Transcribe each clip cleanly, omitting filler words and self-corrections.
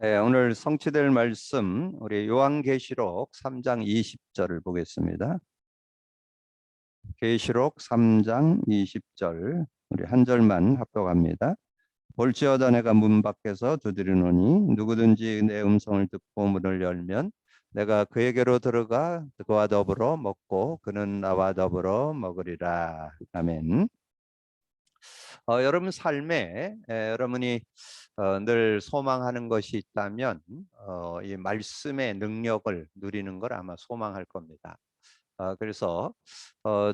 네, 오늘 성취될 말씀 우리 요한계시록 3장 20절을 보겠습니다. 계시록 3장 20절 우리 한 절만 합독합니다. 볼지어다 내가 문 밖에서 두드리노니 누구든지 내 음성을 듣고 문을 열면 내가 그에게로 들어가 그와 더불어 먹고 그는 나와 더불어 먹으리라. 아멘. 여러분 삶에 여러분이 늘 소망하는 것이 있다면 이 말씀의 능력을 누리는 걸 아마 소망할 겁니다. 그래서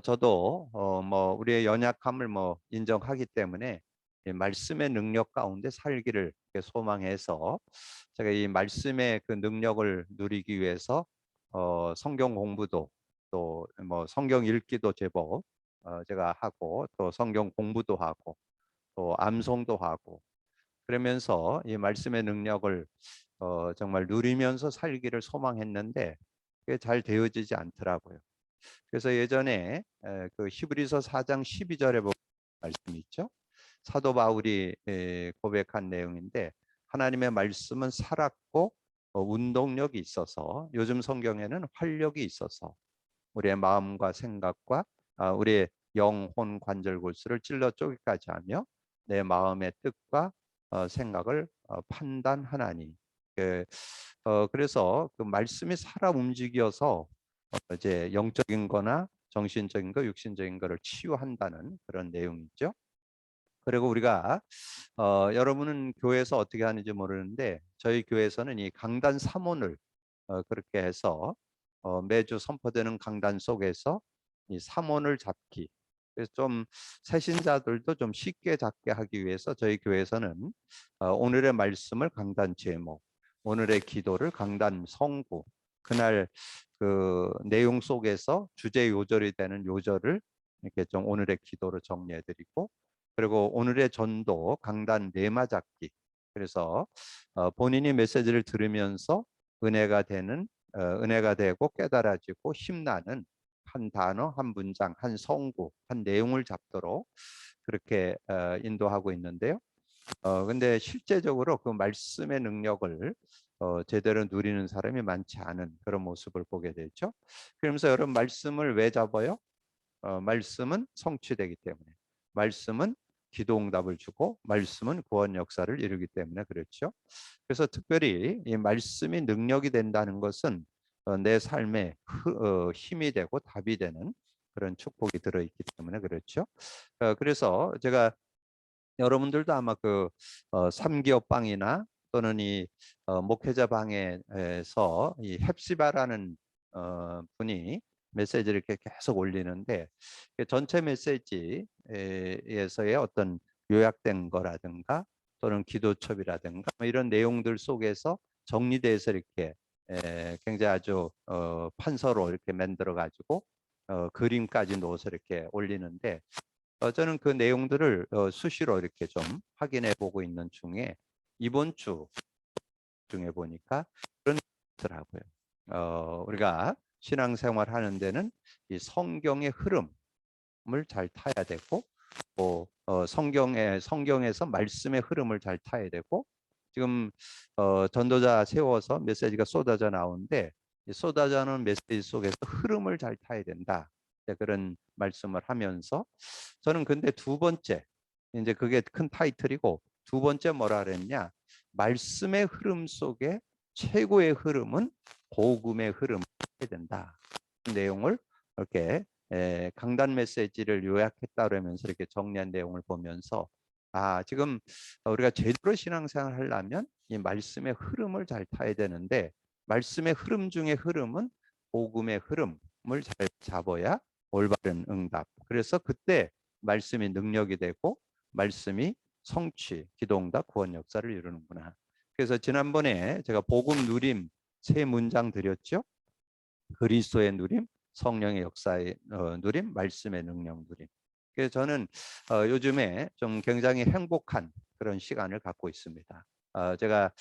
저도 뭐 우리의 연약함을 뭐 인정하기 때문에 이 말씀의 능력 가운데 살기를 소망해서 제가 이 말씀의 그 능력을 누리기 위해서 성경 공부도 또 뭐 성경 읽기도 제법 제가 하고 또 성경 공부도 하고 또 암송도 하고 그러면서 이 말씀의 능력을 정말 누리면서 살기를 소망했는데 그게 잘 되어지지 않더라고요. 그래서 예전에 그 히브리서 4장 12절에 보면 말씀이 있죠. 사도 바울이 고백한 내용인데 하나님의 말씀은 살았고 운동력이 있어서 요즘 성경에는 활력이 있어서 우리의 마음과 생각과 우리의 영혼 관절 골수를 찔러 쪼개까지 하며 내 마음의 뜻과 생각을 판단하나니. 그래서 그 말씀이 살아 움직여서 이제 영적인 거나 정신적인 거, 육신적인 거를 치유한다는 그런 내용이죠. 그리고 우리가 여러분은 교회에서 어떻게 하는지 모르는데 저희 교회에서는 이 강단 삼원을 그렇게 해서 매주 선포되는 강단 속에서 이 삼원을 잡기. 그래서 좀 새신자들도 좀 쉽게 잡게 하기 위해서 저희 교회에서는 오늘의 말씀을 강단 제목, 오늘의 기도를 강단 성구, 그날 그 내용 속에서 주제 요절이 되는 요절을 이렇게 좀 오늘의 기도로 정리해드리고 그리고 오늘의 전도 강단 네마 잡기. 그래서 본인이 메시지를 들으면서 은혜가 되는 은혜가 되고 깨달아지고 힘나는 한 단어, 한 문장, 한 성구, 한 내용을 잡도록 그렇게 인도하고 있는데요. 근데 실제적으로 그 말씀의 능력을 제대로 누리는 사람이 많지 않은 그런 모습을 보게 되죠. 그러면서 여러분 말씀을 왜 잡아요? 말씀은 성취되기 때문에, 말씀은 기도응답을 주고 말씀은 구원 역사를 이루기 때문에 그렇죠. 그래서 특별히 이 말씀이 능력이 된다는 것은 내 삶에 힘이 되고 답이 되는 그런 축복이 들어있기 때문에 그렇죠. 그래서 제가 여러분들도 아마 그 삼기업 방이나 또는 이 목회자 방에서 이 헵시바라는 분이 메시지를 이렇게 계속 올리는데 전체 메시지에서의 어떤 요약된 거라든가 또는 기도첩이라든가 뭐 이런 내용들 속에서 정리돼서 이렇게 굉장히 아주 판서로 이렇게 만들어 가지고 그림까지 넣어서 이렇게 올리는데 저는 그 내용들을 수시로 이렇게 좀 확인해 보고 있는 중에 이번 주 중에 보니까 그런 것더라고요. 우리가 신앙생활 하는 데는 이 성경의 흐름을 잘 타야 되고 또 성경에서 말씀의 흐름을 잘 타야 되고 지금 전도자 세워서 메시지가 쏟아져 나오는데 쏟아져 나오는 메시지 속에서 흐름을 잘 타야 된다. 그런 말씀을 하면서 저는 근데 두 번째 이제 그게 큰 타이틀이고 두 번째 뭐라 그랬냐? 말씀의 흐름 속에 최고의 흐름은 복음의 흐름을 해야 된다. 그 내용을 이렇게 강단 메시지를 요약했다 그러면서 이렇게 정리한 내용을 보면서 지금 우리가 제대로 신앙생활을 하려면 이 말씀의 흐름을 잘 타야 되는데 말씀의 흐름 중의 흐름은 복음의 흐름을 잘 잡아야 올바른 응답. 그래서 그때 말씀이 능력이 되고 말씀이 성취, 기도응답, 구원 역사를 이루는구나. 그래서 지난번에 제가 복음 누림 세 문장 드렸죠. 그리스도의 누림, 성령의 역사의 누림, 말씀의 능력 누림. 그래서 저는 요즘에 좀 굉장히 행복한 그런 시간을 갖고 있습니다. 제가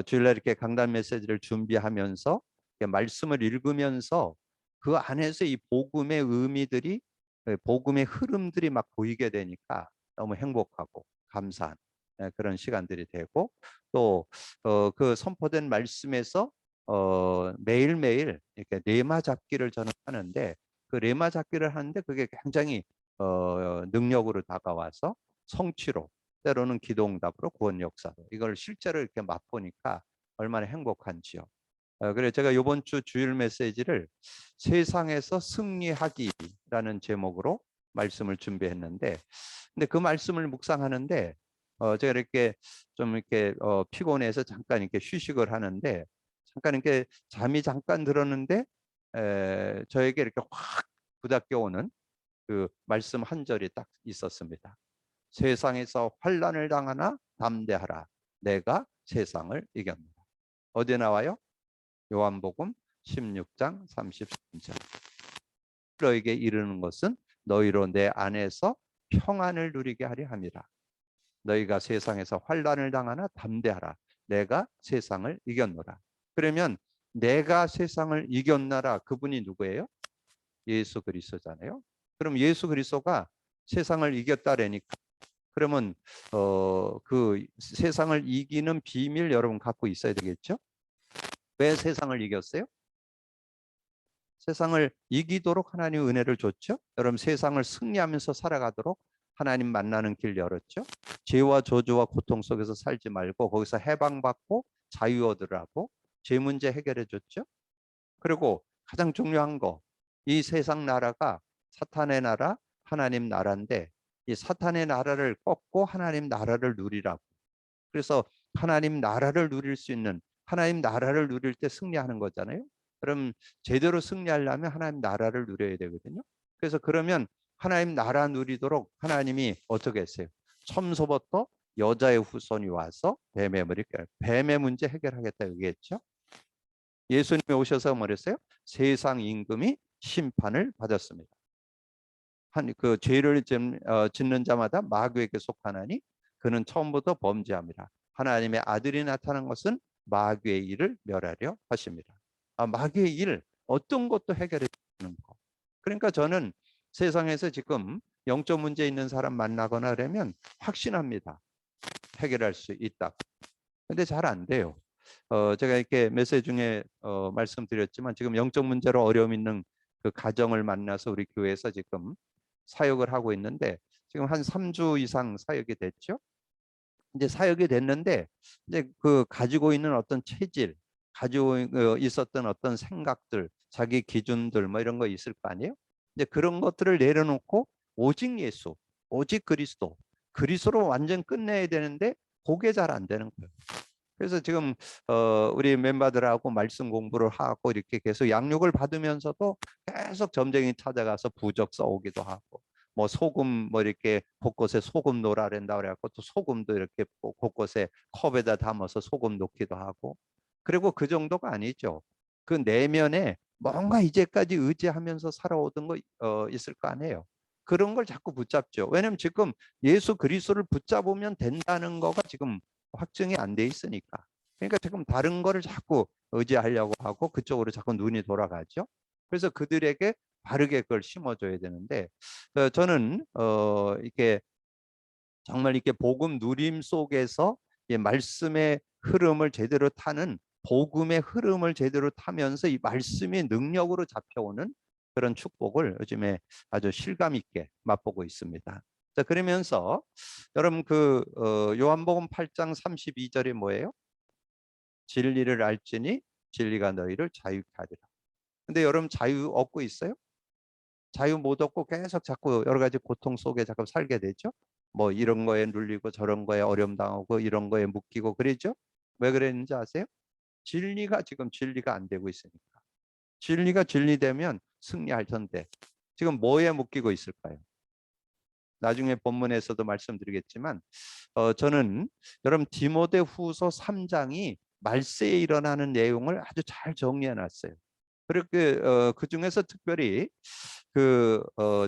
주일날 이렇게 강단 메시지를 준비하면서 말씀을 읽으면서 그 안에서 이 복음의 의미들이 복음의 흐름들이 막 보이게 되니까 너무 행복하고 감사한 그런 시간들이 되고 또 그 선포된 말씀에서 매일매일 이렇게 레마 잡기를 저는 하는데 그 레마 잡기를 하는데 그게 굉장히 능력으로 다가와서 성취로 때로는 기도응답으로 구원 역사로 이걸 실제로 이렇게 맛보니까 얼마나 행복한지요. 그래 제가 이번 주 주일 메시지를 세상에서 승리하기라는 제목으로 말씀을 준비했는데 근데 그 말씀을 묵상하는데 제가 이렇게 좀 이렇게 피곤해서 잠깐 이렇게 휴식을 하는데 잠깐 이렇게 잠이 잠깐 들었는데 저에게 이렇게 확 부닥겨 오는 그 말씀 한 절이 딱 있었습니다. 세상에서 환난을 당하나 담대하라. 내가 세상을 이겼노라. 어디에 나와요? 요한복음 16장 33절. 너에게 이르는 것은 너희로 내 안에서 평안을 누리게 하려 함이라. 너희가 세상에서 환난을 당하나 담대하라. 내가 세상을 이겼노라. 그러면 내가 세상을 이겼노라 그분이 누구예요? 예수 그리스도잖아요. 그럼 예수 그리스도가 세상을 이겼다라니까 그러면 그 세상을 이기는 비밀 여러분 갖고 있어야 되겠죠? 왜 세상을 이겼어요? 세상을 이기도록 하나님 은혜를 줬죠. 여러분 세상을 승리하면서 살아가도록 하나님 만나는 길 열었죠. 죄와 저주와 고통 속에서 살지 말고 거기서 해방받고 자유 얻으라고 죄 문제 해결해 줬죠. 그리고 가장 중요한 거, 이 세상 나라가 사탄의 나라, 하나님 나라인데 이 사탄의 나라를 꺾고 하나님 나라를 누리라고. 그래서 하나님 나라를 누릴 수 있는 하나님 나라를 누릴 때 승리하는 거잖아요. 그럼 제대로 승리하려면 하나님 나라를 누려야 되거든요. 그래서 그러면 하나님 나라 누리도록 하나님이 어떻게 했어요? 처음서부터 여자의 후손이 와서 뱀의 머리 뱀의 문제 해결하겠다 얘기했죠. 예수님이 오셔서 뭐랬어요? 세상 임금이 심판을 받았습니다. 그 죄를 짓는 자마다 마귀에게 속하나니 그는 처음부터 범죄합니다. 하나님의 아들이 나타난 것은 마귀의 일을 멸하려 하십니다. 마귀의 일 어떤 것도 해결해 주는 거. 그러니까 저는 세상에서 지금 영적 문제 있는 사람 만나거나 그러면 확신합니다. 해결할 수 있다. 근데 잘 안 돼요. 제가 이렇게 메시지 중에 말씀드렸지만 지금 영적 문제로 어려움 있는 그 가정을 만나서 우리 교회에서 지금 사역을 하고 있는데 지금 한 3주 이상 사역이 됐죠. 이제 사역이 됐는데 이제 그 가지고 있는 어떤 체질, 가지고 있었던 어떤 생각들, 자기 기준들 뭐 이런 거 있을 거 아니에요. 이제 그런 것들을 내려놓고 오직 예수, 오직 그리스도, 그리스도로 완전 끝내야 되는데 그게 잘 안 되는 거예요. 그래서 지금 우리 멤버들하고 말씀 공부를 하고 이렇게 계속 양육을 받으면서도 계속 점쟁이 찾아가서 부적 써오기도 하고 뭐 소금 뭐 이렇게 곳곳에 소금 넣으라 그런다 그래갖고 또 소금도 이렇게 곳곳에 컵에다 담아서 소금 넣기도 하고 그리고 그 정도가 아니죠. 그 내면에 뭔가 이제까지 의지하면서 살아오던 거 있을 거 아니에요. 그런 걸 자꾸 붙잡죠. 왜냐면 지금 예수 그리스도를 붙잡으면 된다는 거가 지금 확증이 안 돼 있으니까. 그러니까 지금 다른 거를 자꾸 의지하려고 하고 그쪽으로 자꾸 눈이 돌아가죠. 그래서 그들에게 바르게 그걸 심어줘야 되는데 저는 이렇게 정말 이렇게 복음 누림 속에서 말씀의 흐름을 제대로 타는 복음의 흐름을 제대로 타면서 이 말씀의 능력으로 잡혀오는 그런 축복을 요즘에 아주 실감 있게 맛보고 있습니다. 자, 그러면서 여러분 그 요한복음 8장 32절이 뭐예요? 진리를 알지니 진리가 너희를 자유케 하리라. 근데 여러분 자유 얻고 있어요? 자유 못 얻고 계속 자꾸 여러 가지 고통 속에 자꾸 살게 되죠. 뭐 이런 거에 눌리고 저런 거에 어려움 당하고 이런 거에 묶이고 그러죠. 왜 그랬는지 아세요? 진리가 안 되고 있으니까. 진리가 진리되면 승리할 텐데 지금 뭐에 묶이고 있을까요? 나중에 본문에서도 말씀드리겠지만 저는 여러분 디모데후서 3장이 말세에 일어나는 내용을 아주 잘 정리해 놨어요. 그렇게 그 중에서 특별히 그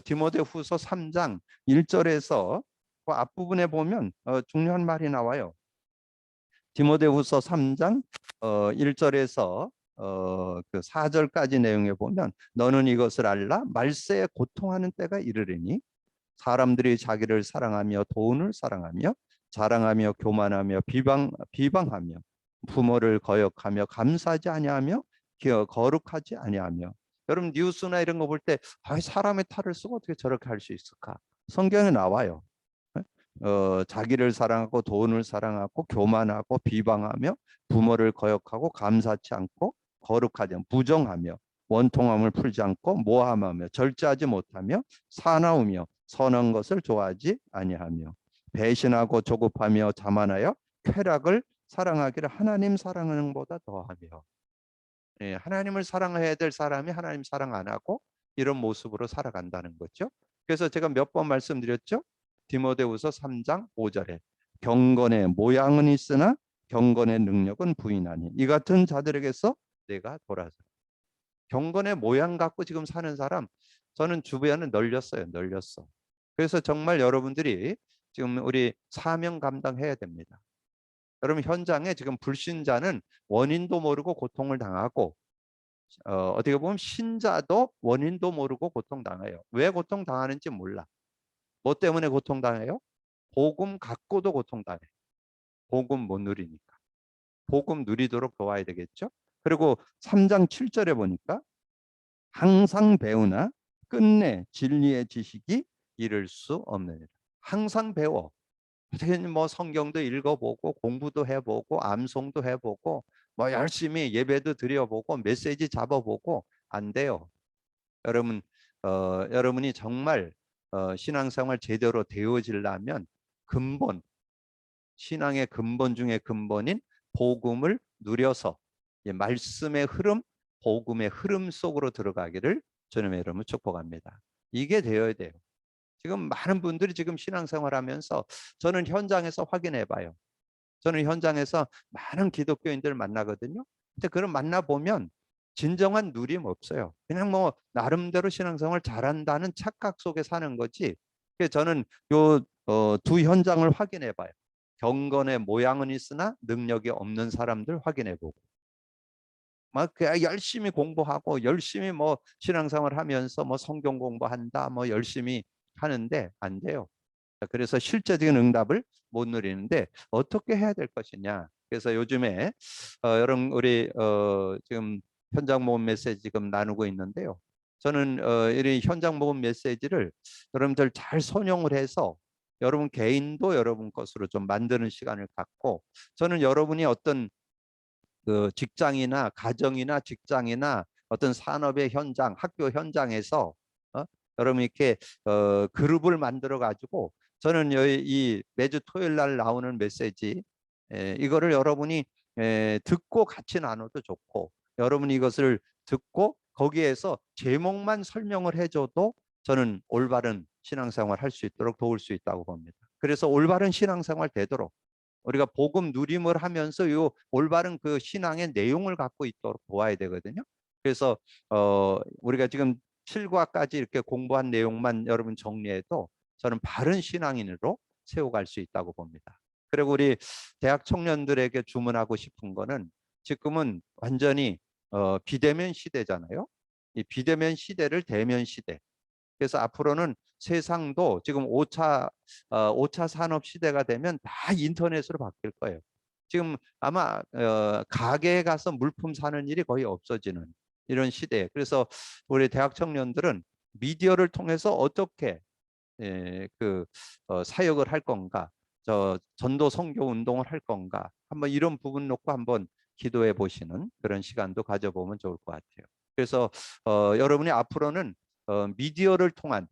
디모데후서 3장 1절에서 그 앞부분에 보면 중요한 말이 나와요. 디모데후서 3장 1절에서 그 4절까지 내용에 보면 너는 이것을 알라 말세에 고통하는 때가 이르리니 사람들이 자기를 사랑하며 돈을 사랑하며 자랑하며 교만하며 비방하며 부모를 거역하며 감사하지 아니하며 거룩하지 아니하며. 여러분 뉴스나 이런 거 볼 때 사람의 탈을 쓰고 어떻게 저렇게 할 수 있을까? 성경에 나와요. 자기를 사랑하고 돈을 사랑하고 교만하고 비방하며 부모를 거역하고 감사치 않고 거룩하지 않고 부정하며 원통함을 풀지 않고 모함하며 절제하지 못하며 사나우며 선한 것을 좋아하지 아니하며 배신하고 조급하며 자만하여 쾌락을 사랑하기를 하나님 사랑하는 것보다 더하며. 예, 하나님을 사랑해야 될 사람이 하나님 사랑 안 하고 이런 모습으로 살아간다는 거죠. 그래서 제가 몇 번 말씀드렸죠. 디모데후서 3장 5절에 경건의 모양은 있으나 경건의 능력은 부인하니 이 같은 자들에게서 내가 돌아서. 경건의 모양 갖고 지금 사는 사람 저는 주변에 널렸어요. 널렸어. 그래서 정말 여러분들이 지금 우리 사명 감당해야 됩니다. 여러분 현장에 지금 불신자는 원인도 모르고 고통을 당하고 어떻게 보면 신자도 원인도 모르고 고통당해요. 왜 고통당하는지 몰라. 뭐 때문에 고통당해요? 복음 갖고도 고통당해. 복음 못 누리니까. 복음 누리도록 도와야 되겠죠. 그리고 3장 7절에 보니까 항상 배우나 끝내 진리의 지식이 이를 수 없느니라. 항상 배워. 어떻게 뭐 성경도 읽어보고 공부도 해보고 암송도 해보고 뭐 열심히 예배도 드려보고 메시지 잡아보고 안 돼요. 여러분 여러분이 정말 신앙생활 제대로 되어지려면 근본 신앙의 근본 중에 근본인 복음을 누려서 말씀의 흐름, 복음의 흐름 속으로 들어가기를 주님의 이름으로 축복합니다. 이게 되어야 돼요. 지금 많은 분들이 지금 신앙생활하면서 저는 현장에서 확인해 봐요. 저는 현장에서 많은 기독교인들 만나거든요. 근데 그런 만나보면 진정한 누림 없어요. 그냥 뭐 나름대로 신앙생활 잘한다는 착각 속에 사는 거지. 그래서 저는 요 두 현장을 확인해 봐요. 경건의 모양은 있으나 능력이 없는 사람들 확인해 보고 막 열심히 공부하고 열심히 뭐 신앙생활 하면서 뭐 성경 공부한다 뭐 열심히 하는데 안 돼요. 그래서 실제적인 응답을 못 누리는데 어떻게 해야 될 것이냐. 그래서 요즘에 여러분 우리 지금 현장 모험 메시지 지금 나누고 있는데요. 저는 이 현장 모험 메시지를 여러분들 잘 선용을 해서 여러분 개인도 여러분 것으로 좀 만드는 시간을 갖고 저는 여러분이 어떤 그 직장이나 가정이나 직장이나 어떤 산업의 현장, 학교 현장에서 여러분 이렇게 그룹을 만들어 가지고 저는 이 매주 토요일 날 나오는 메시지 이거를 여러분이 듣고 같이 나눠도 좋고 여러분이 이것을 듣고 거기에서 제목만 설명을 해줘도 저는 올바른 신앙생활 할 수 있도록 도울 수 있다고 봅니다. 그래서 올바른 신앙생활 되도록 우리가 복음 누림을 하면서 요 올바른 그 신앙의 내용을 갖고 있도록 도와야 되거든요. 그래서 우리가 지금 7과까지 이렇게 공부한 내용만 여러분 정리해도 저는 바른 신앙인으로 세워갈 수 있다고 봅니다. 그리고 우리 대학 청년들에게 주문하고 싶은 거는 지금은 완전히 비대면 시대잖아요. 이 비대면 시대를 대면 시대. 그래서 앞으로는 세상도 지금 5차 산업 시대가 되면 다 인터넷으로 바뀔 거예요. 지금 아마 가게에 가서 물품 사는 일이 거의 없어지는 이런 시대에 그래서 우리 대학 청년들은 미디어를 통해서 어떻게 사역을 할 건가, 전도 선교 운동을 할 건가, 한번 이런 부분 놓고 한번 기도해 보시는 그런 시간도 가져보면 좋을 것 같아요. 그래서 여러분이 앞으로는 미디어를 통한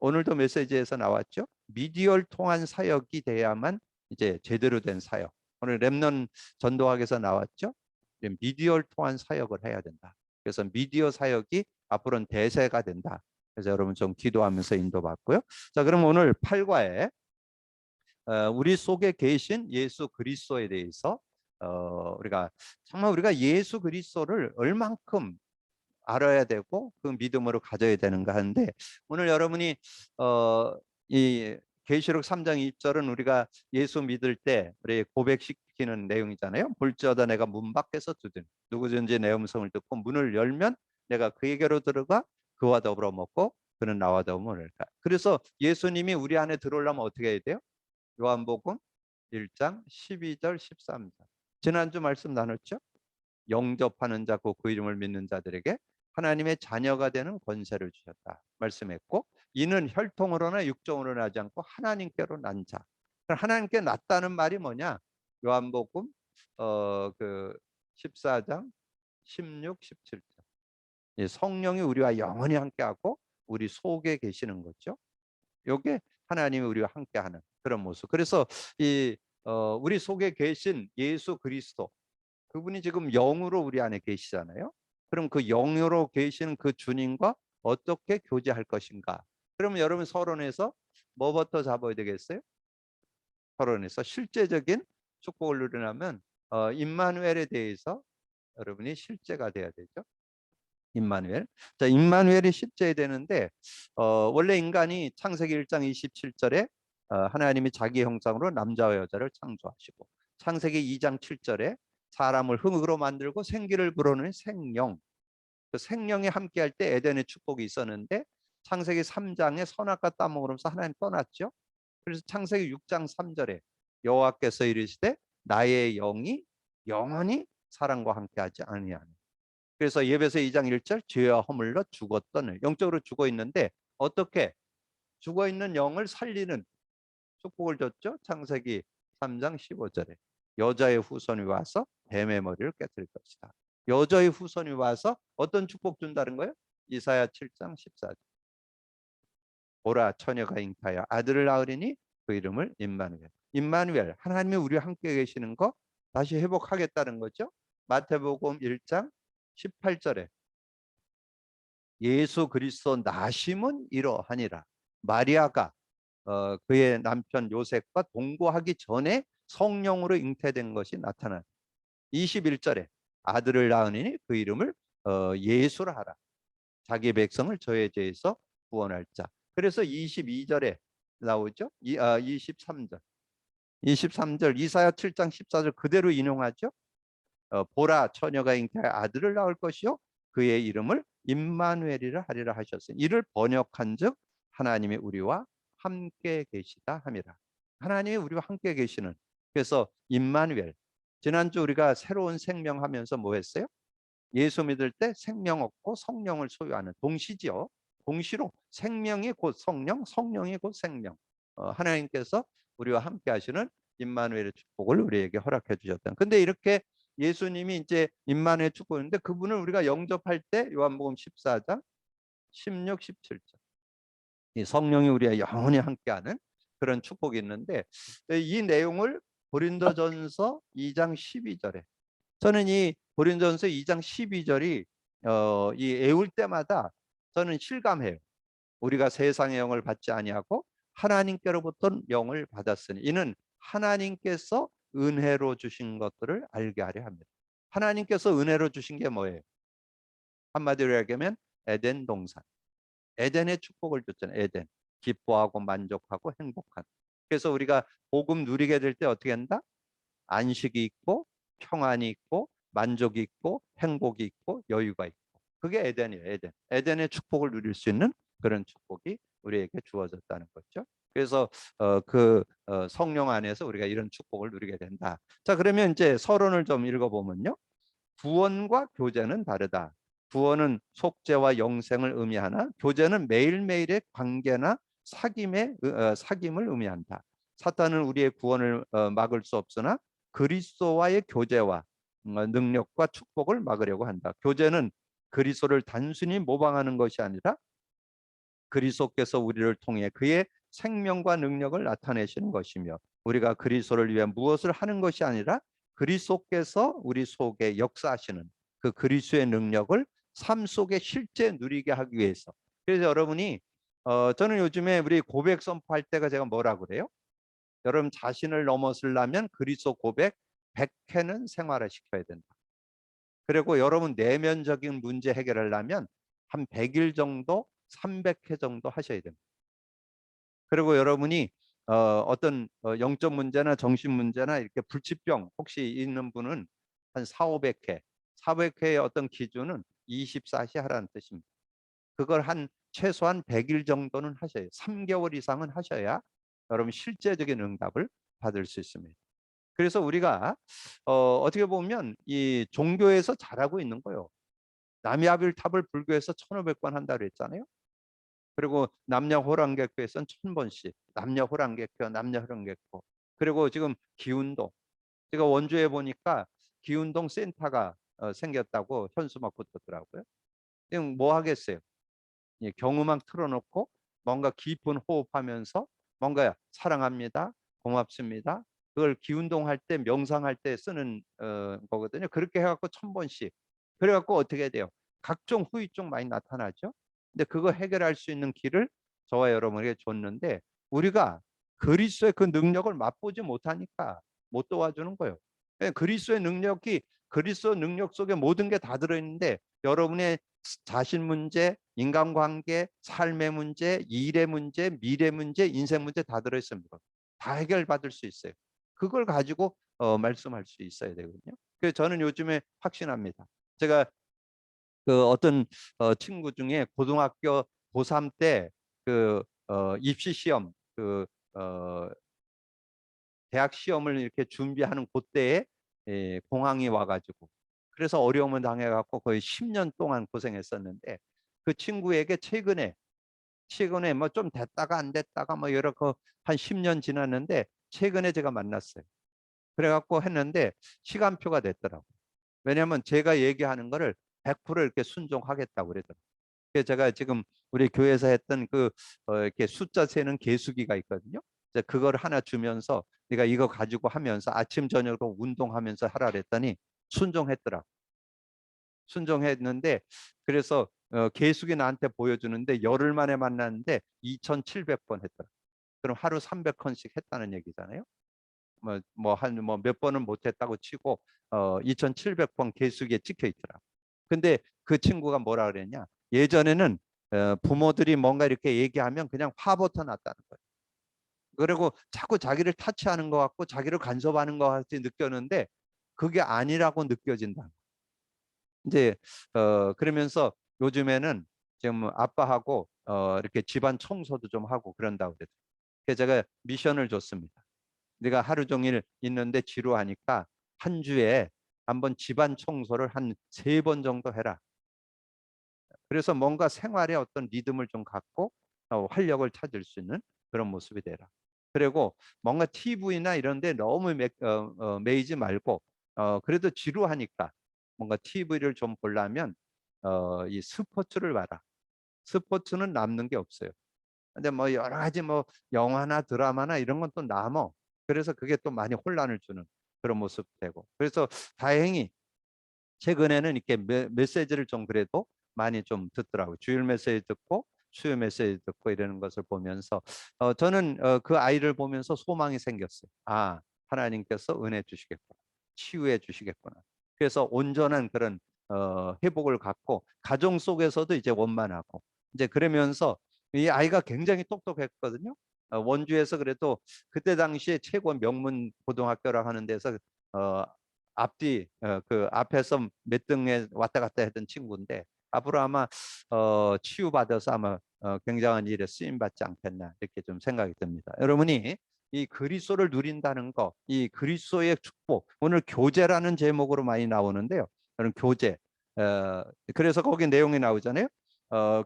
오늘도 메시지에서 나왔죠. 미디어를 통한 사역이 돼야만 이제 제대로 된 사역. 오늘 렘넌 전도학에서 나왔죠. 미디어를 통한 사역을 해야 된다. 그래서 미디어 사역이 앞으로는 대세가 된다. 그래서 여러분 좀 기도하면서 인도받고요. 자, 그럼 오늘 8과에 우리 속에 계신 예수 그리스도에 대해서 우리가 정말 우리가 예수 그리스도를 얼만큼 알아야 되고 그 믿음으로 가져야 되는가 하는데 오늘 여러분이 이 계시록 3장 1절은 우리가 예수 믿을 때 우리 고백시키는 내용이잖아요. 볼지어다 내가 문 밖에서 두드린 누구든지 내 음성을 듣고 문을 열면 내가 그에게로 들어가 그와 더불어 먹고 그는 나와 더불어 먹을까. 그래서 예수님이 우리 안에 들어오려면 어떻게 해야 돼요? 요한복음 1장 12절 13절. 지난주 말씀 나눴죠? 영접하는 자, 그 이름을 믿는 자들에게 하나님의 자녀가 되는 권세를 주셨다 말씀했고, 이는 혈통으로나 육정으로 나지 않고 하나님께로 난 자. 하나님께 났다는 말이 뭐냐? 요한복음 그 14장 16, 17절. 성령이 우리와 영원히 함께하고 우리 속에 계시는 거죠. 요게 하나님이 우리와 함께하는 그런 모습. 그래서 우리 속에 계신 예수 그리스도, 그분이 지금 영으로 우리 안에 계시잖아요. 그럼 그 영으로 계시는 그 주님과 어떻게 교제할 것인가? 그러면 여러분 서론에서 뭐부터 잡아야 되겠어요? 서론에서 실제적인 축복을 누리려면 임마누엘에 대해서 여러분이 실제가 돼야 되죠. 임마누엘. 자, 임마누엘이 실제 되는데 원래 인간이 창세기 1장 27절에 하나님이 자기 형상으로 남자와 여자를 창조하시고, 창세기 2장 7절에 사람을 흙으로 만들고 생기를 불어넣는 생령, 그 생명이 함께할 때 에덴의 축복이 있었는데, 창세기 3장에 선악과 따먹으면서 하나님 떠났죠. 그래서 창세기 6장 3절에 여호와께서 이르시되 나의 영이 영원히 사람과 함께하지 아니하니. 그래서 예배서 2장 1절 죄와 허물로 죽었던, 영적으로 죽어 있는데 어떻게 죽어 있는 영을 살리는 축복을 줬죠. 창세기 3장 15절에 여자의 후손이 와서 뱀의 머리를 깨뜨릴 것이다. 여자의 후손이 와서 어떤 축복 준다는 거예요? 이사야 7장 14절. 보라 처녀가 잉타하여 아들을 낳으리니 그 이름을 임마누엘. 임마누엘, 하나님이 우리와 함께 계시는 거 다시 회복하겠다는 거죠. 마태복음 1장 18절에 예수 그리스도 나심은 이러하니라. 마리아가 그의 남편 요셉과 동거하기 전에 성령으로 잉태된 것이 나타나. 21절에 아들을 낳으니 그 이름을 예수라 하라. 자기 백성을 저의 죄에서 구원할 자. 그래서 22절에 나오죠. 23절. 23절 이사야 7장 14절 그대로 인용하죠. 보라 처녀가 잉태하여 아들을 낳을 것이요 그의 이름을 임마누엘이라 하리라 하셨어요. 이를 번역한즉 하나님이 우리와 함께 계시다 함이라. 하나님이 우리와 함께 계시는. 그래서 임마누엘. 지난주 우리가 새로운 생명하면서 뭐 했어요? 예수 믿을 때 생명 얻고 성령을 소유하는 동시지요. 동시로 생명이 곧 성령, 성령이 곧 생명. 하나님께서 우리와 함께 하시는 임마누엘의 축복을 우리에게 허락해 주셨다. 근데 이렇게 예수님이 이제 임마누엘 축복인데 그분을 우리가 영접할 때 요한복음 14장 16, 17절. 이 성령이 우리와 영원히 함께하는 그런 축복이 있는데, 이 내용을 고린도전서 2장 12절에, 저는 이 고린도전서 2장 12절이 이 애울 때마다 저는 실감해요. 우리가 세상의 영을 받지 아니하고 하나님께로부터 영을 받았으니 이는 하나님께서 은혜로 주신 것들을 알게 하려 합니다. 하나님께서 은혜로 주신 게 뭐예요? 한마디로 얘기하면 에덴 동산. 에덴의 축복을 줬잖아요. 에덴. 기뻐하고 만족하고 행복한. 그래서 우리가 복음 누리게 될 때 어떻게 한다? 안식이 있고 평안이 있고 만족이 있고 행복이 있고 여유가 있고. 그게 에덴이에요. 에덴. 에덴의 축복을 누릴 수 있는 그런 축복이 우리에게 주어졌다는 거죠. 그래서 성령 안에서 우리가 이런 축복을 누리게 된다. 자, 그러면 이제 서론을 좀 읽어보면요. 구원과 교제는 다르다. 구원은 속죄와 영생을 의미하나 교제는 매일매일의 관계나 사귐을 의미한다. 사탄은 우리의 구원을 막을 수 없으나 그리스도와의 교제와 능력과 축복을 막으려고 한다. 교제는 그리스도를 단순히 모방하는 것이 아니라 그리스도께서 우리를 통해 그의 생명과 능력을 나타내시는 것이며, 우리가 그리스도를 위해 무엇을 하는 것이 아니라 그리스도께서 우리 속에 역사하시는 그 그리스도의 능력을 삶 속에 실제 누리게 하기 위해서. 그래서 여러분이 저는 요즘에 우리 고백 선포할 때가 제가 뭐라 그래요? 여러분 자신을 넘어서려면 그리스도 고백 100회는 생활화 시켜야 된다. 그리고 여러분 내면적인 문제 해결하려면 한 100일 정도 300회 정도 하셔야 됩니다. 그리고 여러분이 어떤 영적 문제나 정신 문제나 이렇게 불치병 혹시 있는 분은 한 4, 500회, 400회의 어떤 기준은 24시 하라는 뜻입니다. 그걸 한 최소한 100일 정도는 하셔야 해요. 3개월 이상은 하셔야 여러분 실제적인 응답을 받을 수 있습니다. 그래서 우리가 어떻게 보면 이 종교에서 잘하고 있는 거예요. 남야빌탑을 불교에서 1500번 한다 그랬잖아요. 그리고 남녀 호랑객교에서는 1000번씩, 남녀 호랑객교, 남녀 호랑객교. 그리고 지금 기운동, 제가 원주에 보니까 기운동 센터가 생겼다고 현수막 붙었더라고요. 지금 뭐 하겠어요? 예, 경음악 틀어놓고 뭔가 깊은 호흡하면서 뭔가 사랑합니다, 고맙습니다. 그걸 기운동할 때, 명상할 때 쓰는 거거든요. 그렇게 해갖고 1000번씩. 그래갖고 어떻게 돼요? 각종 후유증 많이 나타나죠. 근데 그거 해결할 수 있는 길을 저와 여러분에게 줬는데 우리가 그리스도의 그 능력을 맛보지 못하니까 못 도와주는 거예요. 그리스도의 능력이 그리스도 능력 속에 모든 게 다 들어있는데 여러분의 자신 문제, 인간관계, 삶의 문제, 일의 문제, 미래 문제, 인생 문제 다 들어있습니다. 다 해결받을 수 있어요. 그걸 가지고 말씀할 수 있어야 되거든요. 그래서 저는 요즘에 확신합니다. 제가 그 어떤 친구 중에 고등학교 고3 때 그 입시 시험 그 대학 시험을 이렇게 준비하는 그때에 공항이 와가지고 그래서 어려움을 당해갖고 거의 10년 동안 고생했었는데 그 친구에게 최근에 뭐 좀 됐다가 안 됐다가 뭐 여러 한 10년 지났는데 최근에 제가 만났어요. 그래갖고 했는데 시간표가 됐더라고요. 왜냐하면 제가 얘기하는 거를 100% 이렇게 순종하겠다고 그러더라고요. 그래서 제가 지금 우리 교회에서 했던 그 이렇게 숫자 세는 계수기가 있거든요. 이제 그걸 하나 주면서 네가 이거 가지고 하면서 아침 저녁으로 운동하면서 하라 그랬더니 순종했더라. 순종했는데 그래서 계수기 나한테 보여주는데 열흘 만에 만났는데 2,700번 했더라. 그럼 하루 300건씩 했다는 얘기잖아요. 뭐 몇 번은 못했다고 치고 2,700번 계수기에 찍혀 있더라. 근데 그 친구가 뭐라 그랬냐? 예전에는 부모들이 뭔가 이렇게 얘기하면 그냥 화부터 났다는 거예요. 그리고 자꾸 자기를 타치하는 것 같고 자기를 간섭하는 것 같이 느꼈는데 그게 아니라고 느껴진다. 이제 그러면서 요즘에는 지금 아빠하고 이렇게 집안 청소도 좀 하고 그런다고 그랬어요. 그래서 제가 미션을 줬습니다. 네가 하루 종일 있는데 지루하니까 한 주에 한번 집안 청소를 한 3번 정도 해라. 그래서 뭔가 생활에 어떤 리듬을 좀 갖고 활력을 찾을 수 있는 그런 모습이 되라. 그리고 뭔가 TV나 이런 데 너무 매이지 말고 그래도 지루하니까 뭔가 TV를 좀 보려면 이 스포츠를 봐라. 스포츠는 남는 게 없어요. 근데 뭐 여러 가지 뭐 영화나 드라마나 이런 건 또 남어. 그래서 그게 또 많이 혼란을 주는 그런 모습 되고. 그래서 다행히 최근에는 이렇게 메시지를 좀 그래도 많이 좀 듣더라고요. 주일 메시지 듣고 수요 메시지 듣고 이러는 것을 보면서 저는 그 아이를 보면서 소망이 생겼어요. 아, 하나님께서 은혜 주시겠구나. 치유해 주시겠구나. 그래서 온전한 그런 회복을 갖고 가정 속에서도 이제 원만하고 이제 그러면서 이 아이가 굉장히 똑똑했거든요. 원주에서 그래도 그때 당시에 최고 명문 고등학교라고 하는 데서 어, 앞뒤 그 앞에서 몇 등에 왔다 갔다 했던 친구인데 앞으로 아마 치유받아서 아마 굉장한 일에 쓰임 받지 않겠나 이렇게 좀 생각이 듭니다. 여러분이 이 그리스도를 누린다는 거, 이 그리스도의 축복, 오늘 교제라는 제목으로 많이 나오는데요. 여러분 교제. 그래서 거기 내용이 나오잖아요.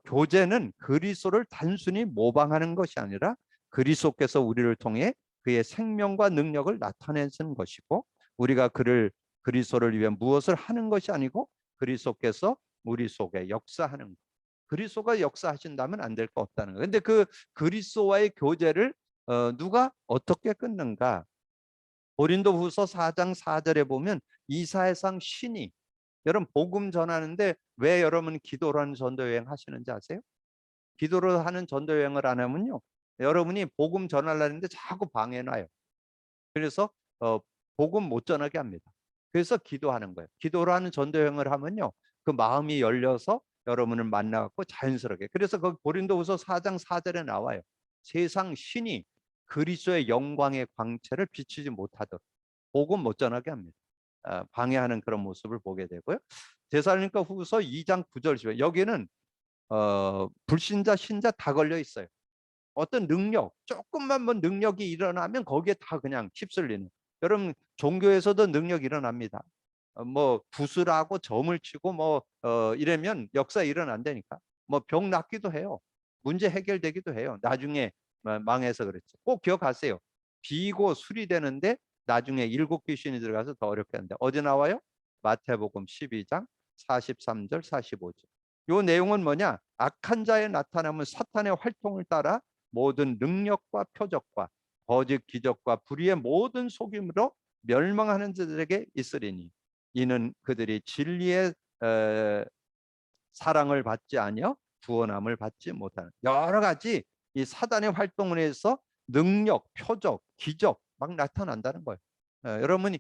교제는 그리스도를 단순히 모방하는 것이 아니라 그리스도께서 우리를 통해 그의 생명과 능력을 나타내는 것이고 우리가 그리스도를 위해 무엇을 하는 것이 아니고 그리스도께서 우리 속에 역사하는 것. 그리스도가 역사하신다면 안 될 거 없다는 거예요. 근데 그 그리스도와의 교제를 누가 어떻게 끊는가? 고린도후서 4장 4절에 보면 이사야상 신이 여러분 복음 전하는데 왜 여러분 기도로 하는 전도 여행 하시는지 아세요? 기도로 하는 전도 여행을 안 하면요. 여러분이 복음 전하려는데 자꾸 방해놔요. 그래서 복음 못 전하게 합니다. 그래서 기도하는 거예요. 기도로 하는 전도 여행을 하면요. 그 마음이 열려서 여러분을 만나갖고 자연스럽게. 그래서 그 고린도후서 4장 4절에 나와요. 세상 신이 그리스도의 영광의 광채를 비추지 못하도록 복음 못 전하게 합니다. 방해하는 그런 모습을 보게 되고요. 데살로니가 후서 2장 9절 10절 여기는 불신자 신자 다 걸려 있어요. 어떤 능력 조금만 뭐 능력이 일어나면 거기에 다 그냥 휩쓸리는 여러분 종교에서도 능력 일어납니다. 뭐 구슬하고 점을 치고 뭐 이러면 역사 일어난다니까. 뭐 병 낫기도 해요. 문제 해결되기도 해요. 나중에 망해서 그렇지. 꼭 기억하세요. 비고 술이 되는데 나중에 일곱 귀신이 들어가서 더 어렵게 하는데 어디 나와요? 마태복음 12장 43절 45절. 요 내용은 뭐냐? 악한 자의 나타남은 사탄의 활동을 따라 모든 능력과 표적과 거짓 기적과 불의의 모든 속임으로 멸망하는 자들에게 있으리니 이는 그들이 진리의 사랑을 받지 아니여 구원함을 받지 못하는 여러 가지 이 사단의 활동을 해서 능력, 표적, 기적 막 나타난다는 거예요. 여러분이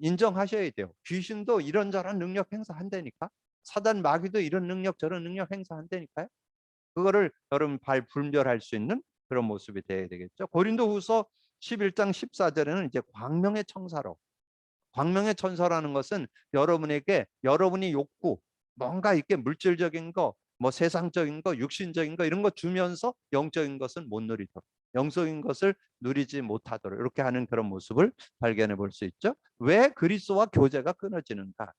인정하셔야 돼요. 귀신도 이런저런 능력 행사한다니까. 사단 마귀도 이런 능력 저런 능력 행사한다니까요. 그거를 여러분 분별할 수 있는 그런 모습이 되어야 되겠죠. 고린도후서 11장 14절에는 이제 광명의 청사로, 광명의 천사라는 것은 여러분에게 여러분이 욕구, 뭔가 이렇게 물질적인 거, 뭐 세상적인 거, 육신적인 거 이런 거 주면서 영적인 것은 못 누리도록, 영적인 것을 누리지 못하도록 이렇게 하는 그런 모습을 발견해 볼 수 있죠. 왜 그리스도와 교제가 끊어지는가?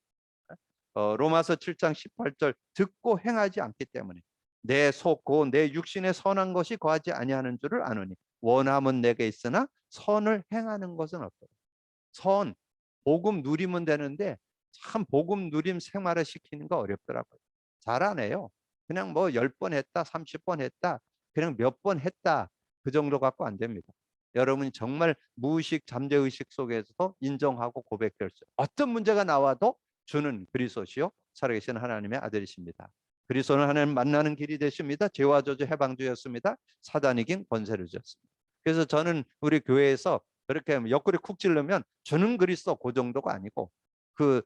로마서 7장 18절 듣고 행하지 않기 때문에 내 속, 내 육신의 선한 것이 거하지 아니하는 줄을 아노니 원함은 내게 있으나 선을 행하는 것은 없도다. 선, 복음 누리면 되는데 참 복음 누림 생활을 시키는 거 어렵더라고요. 잘 안 해요. 그냥 뭐 10번 했다, 30번 했다, 그냥 몇 번 했다 그 정도 갖고 안 됩니다. 여러분이 정말 무의식, 잠재의식 속에서 인정하고 고백될 수 어떤 문제가 나와도 주는 그리스도시요 살아계신 하나님의 아들이십니다. 그리스도는 하나님 만나는 길이 되십니다. 죄와 저주 해방주였습니다. 사단이 이긴 권세를 주셨습니다. 그래서 저는 우리 교회에서 그렇게 옆구리 쿡 찔르면 주는 그리스도 그 정도가 아니고 그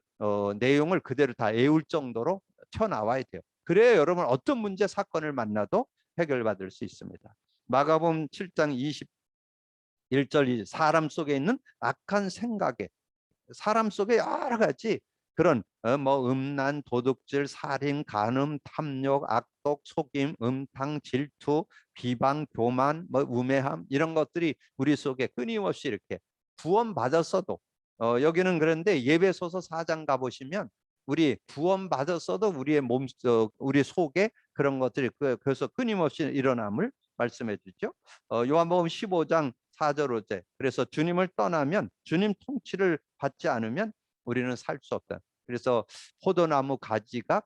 내용을 그대로 다 애울 정도로 튀어나와야 돼요. 그래야 여러분 어떤 문제 사건을 만나도 해결받을 수 있습니다. 마가복음 7장 21절 사람 속에 있는 악한 생각에 사람 속에 여러 가지 그런 뭐 음란, 도둑질, 살인, 간음, 탐욕, 악독, 속임, 음탕, 질투, 비방, 교만, 뭐 우매함 이런 것들이 우리 속에 끊임없이 이렇게 구원받았어도 여기는 그런데 예배소서 4장 가보시면 우리 구원받았어도 우리의 우리 속에 그런 것들이 그래서 끊임없이 일어남을 말씀해 주죠. 요한복음 15장 4절 5절 그래서 주님을 떠나면 주님 통치를 받지 않으면 우리는 살 수 없다. 그래서 포도나무 가지가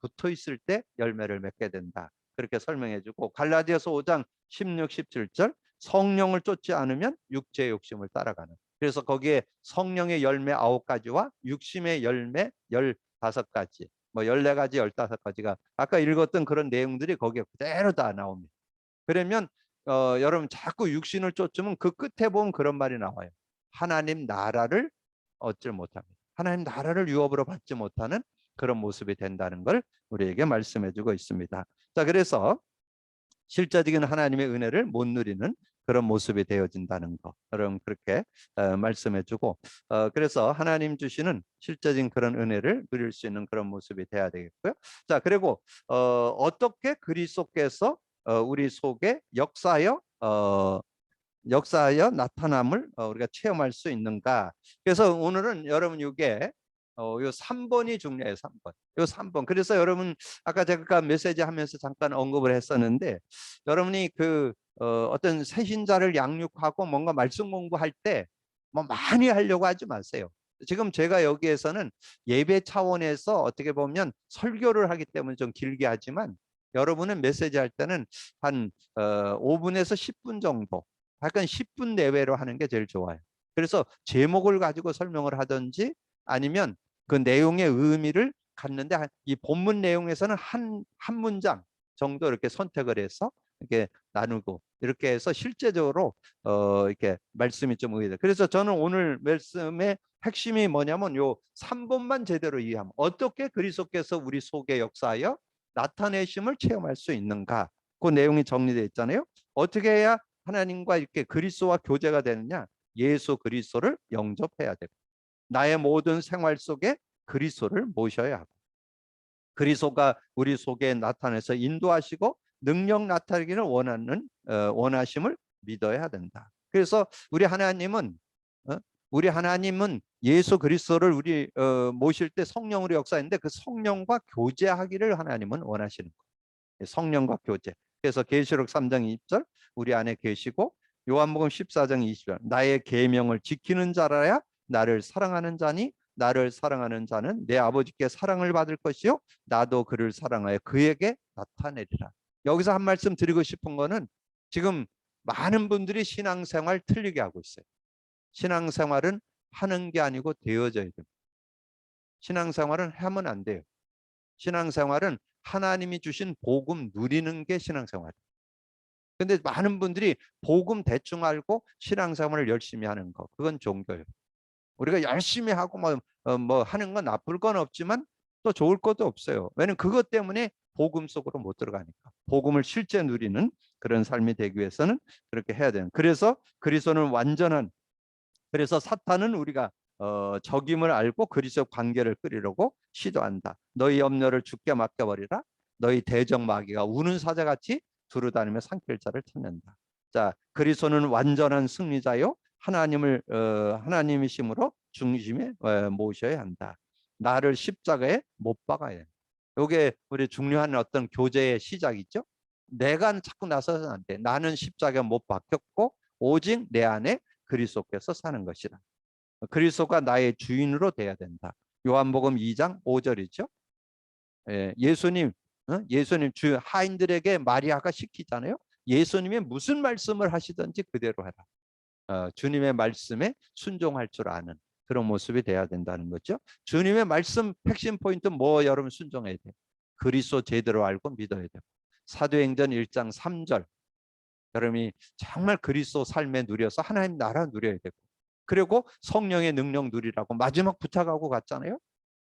붙어 있을 때 열매를 맺게 된다. 그렇게 설명해 주고 갈라디아서 5장 16, 17절 성령을 쫓지 않으면 육체의 욕심을 따라가는. 그래서 거기에 성령의 열매 9가지와 육심의 열매 15가지, 뭐 14가지, 15가지가 아까 읽었던 그런 내용들이 거기에 그대로 다 나옵니다. 그러면 여러분 자꾸 육신을 쫓으면 그 끝에 보면 그런 말이 나와요. 하나님 나라를 얻지 못합니다. 하나님 나라를 유업으로 받지 못하는 그런 모습이 된다는 걸 우리에게 말씀해 주고 있습니다. 자, 그래서 실제적인 하나님의 은혜를 못 누리는 그런 모습이 되어진다는 거 여러분 그렇게 말씀해 주고 그래서 하나님 주시는 실제적인 그런 은혜를 누릴 수 있는 그런 모습이 돼야 되겠고요. 자, 그리고 어떻게 그리스도께서 우리 속에 역사하여 나타남을 우리가 체험할 수 있는가. 그래서 오늘은 여러분 이게 요 3번이 중요해요. 3번. 요 3번. 그래서 여러분 아까 제가 메시지 하면서 잠깐 언급을 했었는데 여러분이 어떤 새신자를 양육하고 뭔가 말씀 공부할 때 뭐 많이 하려고 하지 마세요. 지금 제가 여기에서는 예배 차원에서 어떻게 보면 설교를 하기 때문에 좀 길게 하지만 여러분은 메시지 할 때는 한 5분에서 10분 정도 약간 10분 내외로 하는 게 제일 좋아요. 그래서 제목을 가지고 설명을 하든지 아니면 그 내용의 의미를 갖는데 이 본문 내용에서는 한 문장 정도 이렇게 선택을 해서 이렇게 나누고 이렇게 해서 실제적으로 이렇게 말씀이 좀 의외다. 그래서 저는 오늘 말씀의 핵심이 뭐냐면 요 3번만 제대로 이해하면 어떻게 그리스도께서 우리 속에 역사하여 나타내심을 체험할 수 있는가 그 내용이 정리되어 있잖아요. 어떻게 해야 하나님과 이렇게 그리스도와 교제가 되느냐? 예수 그리스도를 영접해야 되고 나의 모든 생활 속에 그리스도를 모셔야 하고 그리스도가 우리 속에 나타내서 인도하시고 능력 나타내기를 원하심을 믿어야 된다. 그래서 우리 하나님은 우리 하나님은 예수 그리스도를 우리 모실 때 성령으로 역사했는데 그 성령과 교제하기를 하나님은 원하시는 거예요. 성령과 교제. 그래서 계시록 3장 20절 우리 안에 계시고, 요한복음 14장 20절 나의 계명을 지키는 자라야 나를 사랑하는 자니 나를 사랑하는 자는 내 아버지께 사랑을 받을 것이요 나도 그를 사랑하여 그에게 나타내리라. 여기서 한 말씀 드리고 싶은 거는, 지금 많은 분들이 신앙생활 틀리게 하고 있어요. 신앙생활은 하는 게 아니고 되어져야 됩니다. 신앙생활은 하면 안 돼요. 신앙생활은 하나님이 주신 복음 누리는 게 신앙생활이에요. 근데 많은 분들이 복음 대충 알고 신앙생활을 열심히 하는 거, 그건 종교예요. 우리가 열심히 하고 뭐 하는 건 나쁠 건 없지만 또 좋을 것도 없어요. 왜냐면 그것 때문에 복음 속으로 못 들어가니까. 복음을 실제 누리는 그런 삶이 되기 위해서는 그렇게 해야 되는. 그래서 그리스도는 완전한, 그래서 사탄은 우리가 적임을 알고 그리스도 관계를 끊으려고 시도한다. 너희 염려를 주께 맡겨버리라. 너희 대적 마귀가 우는 사자같이 두루다니며 삼킬 자를 찾는다. 자, 그리스도는 완전한 승리자요 하나님이심으로 중심에 모셔야 한다. 나를 십자가에 못 박아야 해. 이게 우리 중요한 어떤 교제의 시작이죠. 내가 자꾸 나서서는 안 돼. 나는 십자가에 못 박혔고 오직 내 안에 그리스도께서 사는 것이라. 그리스도가 나의 주인으로 돼야 된다. 요한복음 2장 5절이죠. 예수님, 예수님 주 하인들에게 마리아가 시키잖아요. 예수님이 무슨 말씀을 하시든지 그대로 해라. 주님의 말씀에 순종할 줄 아는 그런 모습이 돼야 된다는 거죠. 주님의 말씀 핵심 포인트 뭐 여러분 순종해야 돼요. 그리스도 제대로 알고 믿어야 돼요. 사도행전 1장 3절 여러분이 정말 그리스도 삶에 누려서 하나님 나라 누려야 되고, 그리고 성령의 능력 누리라고 마지막 부탁하고 갔잖아요.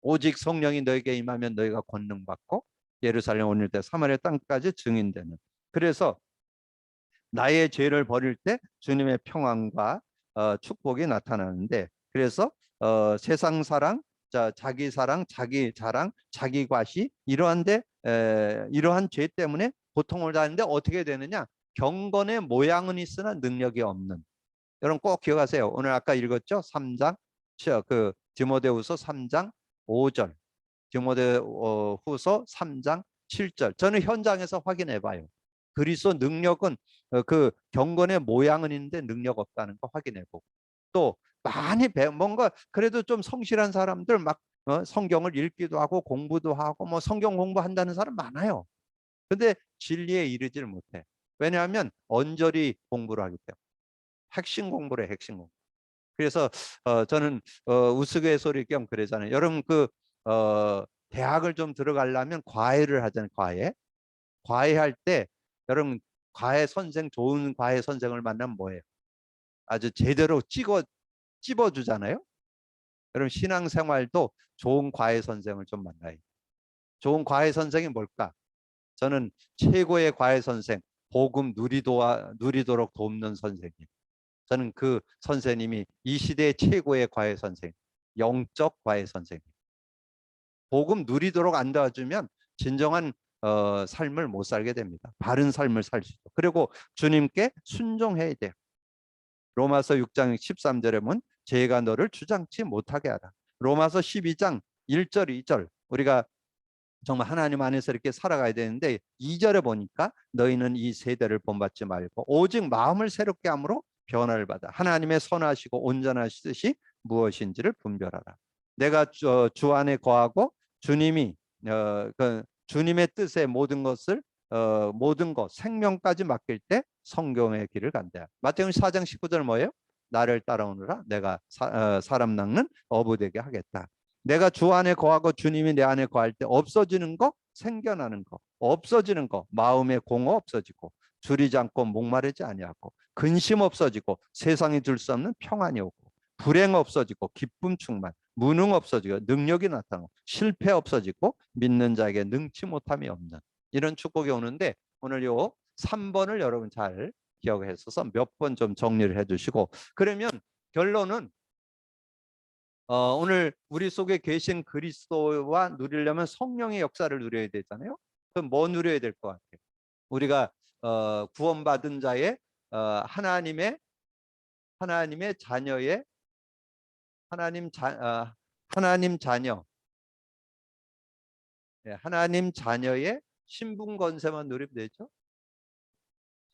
오직 성령이 너에게 임하면 너희가 권능 받고 예루살렘 오늘대 사마리아 땅까지 증인되는. 그래서 나의 죄를 버릴 때 주님의 평안과 축복이 나타나는데, 그래서 세상 사랑, 자기 사랑, 자기 자랑, 자기 과시 이러한데 이러한 죄 때문에 고통을 당하는데 어떻게 되느냐? 경건의 모양은 있으나 능력이 없는. 여러분 꼭 기억하세요. 오늘 아까 읽었죠? 3장 그 디모데후서 3장 5절, 디모데후서 3장 7절. 저는 현장에서 확인해 봐요. 그리스도 능력은 그 경건의 모양은 있는데 능력 없다는 거 확인해 보고, 또 많이 뭔가 그래도 좀 성실한 사람들 막 성경을 읽기도 하고 공부도 하고 뭐 성경 공부한다는 사람 많아요. 근데 진리에 이르지를 못해. 왜냐하면 언저리 공부를 하기 때문에. 핵심 공부래, 핵심 공부. 그래서 저는 우스갯소리 겸 그러잖아요. 여러분 대학을 좀 들어가려면 과외를 하잖아요. 과외할 때 여러분 과외 선생, 좋은 과외 선생을 만나면 뭐예요? 아주 제대로 찝어주잖아요. 여러분 신앙생활도 좋은 과외 선생을 좀 만나요. 좋은 과외 선생이 뭘까? 저는 최고의 과외 선생, 복음 누리도록 돕는 선생님. 저는 그 선생님이 이 시대의 최고의 과외 선생, 영적 과외 선생님. 복음 누리도록 안 도와주면 진정한 삶을 못 살게 됩니다. 바른 삶을 살 수 있고, 그리고 주님께 순종해야 돼요. 로마서 6장 13절에 보면 죄가 너를 주장치 못하게 하라. 로마서 12장 1절 2절 우리가 정말 하나님 안에서 이렇게 살아가야 되는데 2절에 보니까 너희는 이 세대를 본받지 말고 오직 마음을 새롭게 함으로 변화를 받아 하나님의 선하시고 온전하시듯이 무엇인지를 분별하라. 내가 주 안에 거하고 주님이 주님의 뜻에 모든 것 생명까지 맡길 때 성경의 길을 간다. 마태복음 4장 19절 뭐예요? 나를 따라오느라 내가 사람 낚는 어부되게 하겠다. 내가 주 안에 거하고 주님이 내 안에 거할 때 없어지는 거, 생겨나는 거, 없어지는 거, 마음의 공허 없어지고 줄이지 않고 목마르지 아니하고 근심 없어지고 세상이 줄 수 없는 평안이 오고 불행 없어지고 기쁨 충만, 무능 없어지고 능력이 나타나고 실패 없어지고 믿는 자에게 능치 못함이 없는 이런 축복이 오는데, 오늘 요 3번을 여러분 잘 기억해서 몇 번 좀 정리를 해주시고, 그러면 결론은 오늘 우리 속에 계신 그리스도와 누리려면 성령의 역사를 누려야 되잖아요. 그럼 뭐 누려야 될 것 같아요? 우리가 구원받은 자의 하나님의 자녀의 하나님 자녀, 하나님 자녀의 신분 권세만 누리면 되죠.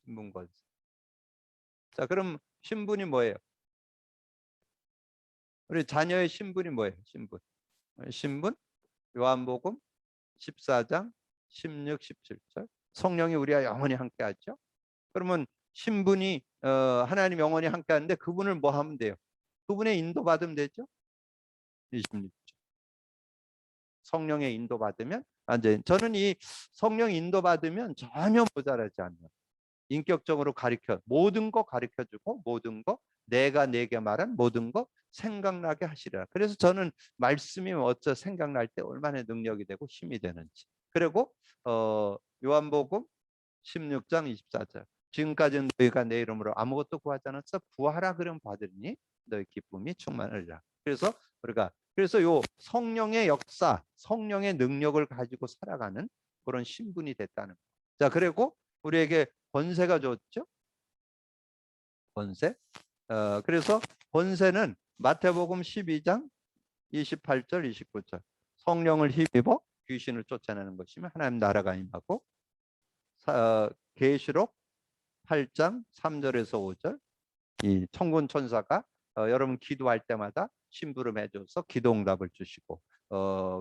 신분 권세. 자, 그럼 신분이 뭐예요? 우리 자녀의 신분이 뭐예요? 신분 요한복음 14장 16, 17절. 성령이 우리와 영원히 함께하죠. 그러면 신분이 하나님 영원히 함께하는데 그분을 뭐 하면 돼요? 그분의 인도 받으면 되죠. 26절. 성령의 인도 받으면 완전 저는 이 성령 인도 받으면 전혀 모자라지 않아요. 인격적으로 모든 거 가르쳐 주고 모든 거 내가 내게 말한 모든 거 생각나게 하시라. 그래서 저는 말씀이 어쩌 생각날 때 얼마나 능력이 되고 힘이 되는지. 그리고 요한복음 16장 24절. 지금까지는 너희가 내 이름으로 아무것도 구하지 않았어. 구하라 그러면 받으니 너희 기쁨이 충만하리라. 그래서 요 성령의 역사, 성령의 능력을 가지고 살아가는 그런 신분이 됐다는 거. 자, 그리고 우리에게 권세가 줬죠. 권세. 그래서 권세는 마태복음 12장 28절, 29절. 성령을 힘입어 귀신을 쫓아내는 것이며 하나님 나라가 임하고 계시록 8장 3절에서 5절. 이 천군 천사가 여러분 기도할 때마다 심부름 해줘서 기도응답을 주시고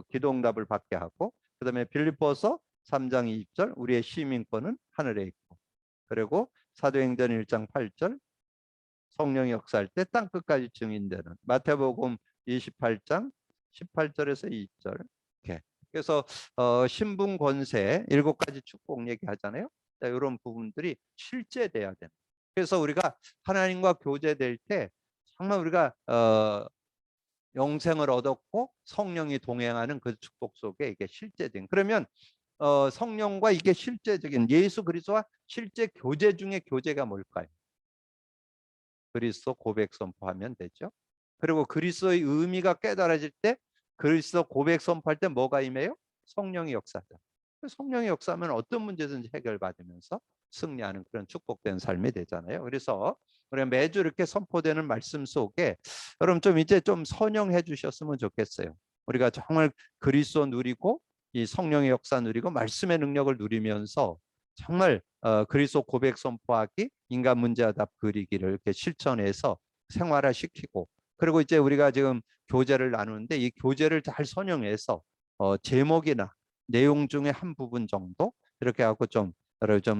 기도응답을 받게 하고 그다음에 빌립보서 3장 20절 우리의 시민권은 하늘에 있고 그리고 사도행전 1장 8절 성령이 역사할 때 땅 끝까지 증인되는 마태복음 28장 18절에서 2절 이렇게. 그래서 신분 권세 7가지 축복 얘기하잖아요. 자, 이런 부분들이 실제돼야 되는. 그래서 우리가 하나님과 교제될 때 정말 우리가 영생을 얻었고 성령이 동행하는 그 축복 속에 이게 실제된. 그러면 성령과 이게 실제적인 예수 그리스도와 실제 교제 중에 교제가 뭘까요? 그리스도 고백 선포하면 되죠. 그리고 그리스도의 의미가 깨달아질 때 그리스도 고백 선포할 때 뭐가 임해요? 성령의 역사다. 성령의 역사하면 어떤 문제든지 해결받으면서 승리하는 그런 축복된 삶이 되잖아요. 그래서 우리가 매주 이렇게 선포되는 말씀 속에 여러분 좀 이제 좀 선영해 주셨으면 좋겠어요. 우리가 정말 그리스도 누리고 이 성령의 역사 누리고 말씀의 능력을 누리면서 정말 그리스도 고백 선포하기, 인간 문제와 답 그리기를 이렇게 실천해서 생활화시키고 그리고 이제 우리가 지금 교제를 나누는데 이 교제를 잘 선영해서 제목이나 내용 중에 한 부분 정도 이렇게 하고 좀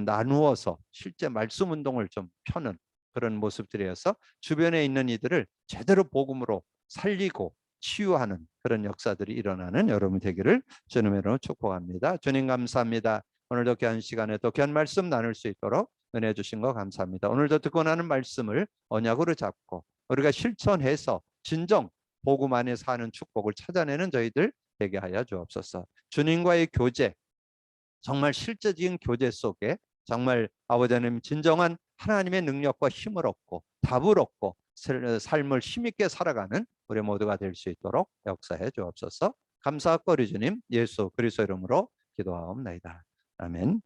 나누어서 실제 말씀 운동을 좀 펴는 그런 모습들이어서 주변에 있는 이들을 제대로 복음으로 살리고 치유하는 그런 역사들이 일어나는 여러분 되기를 주님의 이름으로 축복합니다. 주님 감사합니다. 오늘도 귀한 시간에 또 귀한 말씀 나눌 수 있도록 은혜 주신 거 감사합니다. 오늘도 듣고 나는 말씀을 언약으로 잡고 우리가 실천해서 진정 복음 안에 사는 축복을 찾아내는 저희들 되게 하여 주옵소서. 주님과의 교제, 정말 실제적인 교제 속에 정말 아버지 하나님 진정한 하나님의 능력과 힘을 얻고 답을 얻고 삶을 힘있게 살아가는 우리 모두가 될 수 있도록 역사해 주옵소서. 감사하고 우리 주님 예수 그리스도 이름으로 기도하옵나이다. 아멘.